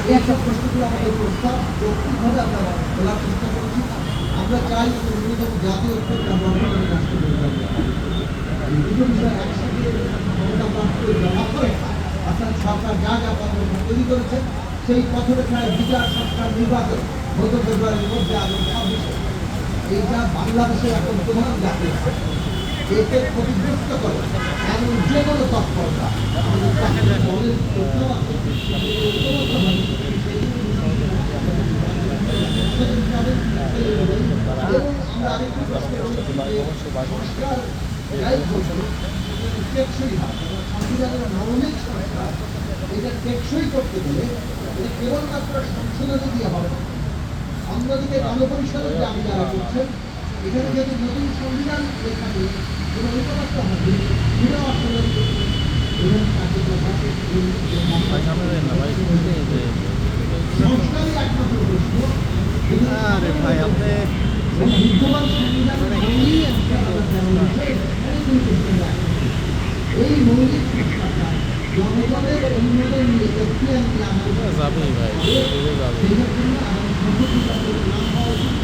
এই একটা প্রশ্নগুলো আমাদের প্রস্তাব যৌক্তিকভাবে আমরা বলার চেষ্টা করছি। আমরা চাই ন্যূনতম জাতীয় ঐক্যতা বর্তমানে রাষ্ট্র এই দুটো বিষয় একসাথে ক্ষমতা প্রাপ্ত জমা করে, অর্থাৎ সরকার যা যা পথরেখা তৈরি করেছে সেই পথরেখায় বিচার সংস্কার নির্বাচন গত ফেব্রুয়ারির মধ্যে আগামী 26 এইটা বাংলাদেশের এখন প্রধান জাতীয় এতে ক্ষতিগ্রস্ত করে এমন যে কোনো তৎপরতা আমাদের দলের টেকসই হয় সংবিধানের মৌলিক সংস্কার এটা টেকসই করতে গেলে এটা কেবলমাত্র সংশোধনী দিয়ে হবে না। অন্যদিকে গণপরিষদের যে আমি যারা করছেন এখানে যদি নতুন সংবিধান লেখা নিয়ে কোনো ঐক্যমত্য হবে বিনা অর্থনৈতিক সংস্কারই একমাত্র প্রশ্ন। আরে ভাই আপনি বিদ্যমান সংবিধান এই মৌলিক সংস্কারটা জনগণের অনুমোদন নিয়ে এখতিয়ার নিয়ে আমাদের যাবেই ভাই যাবে। সেই জন্য আমাদের সংসদ নির্বাচনের নাম হওয়া উচিত।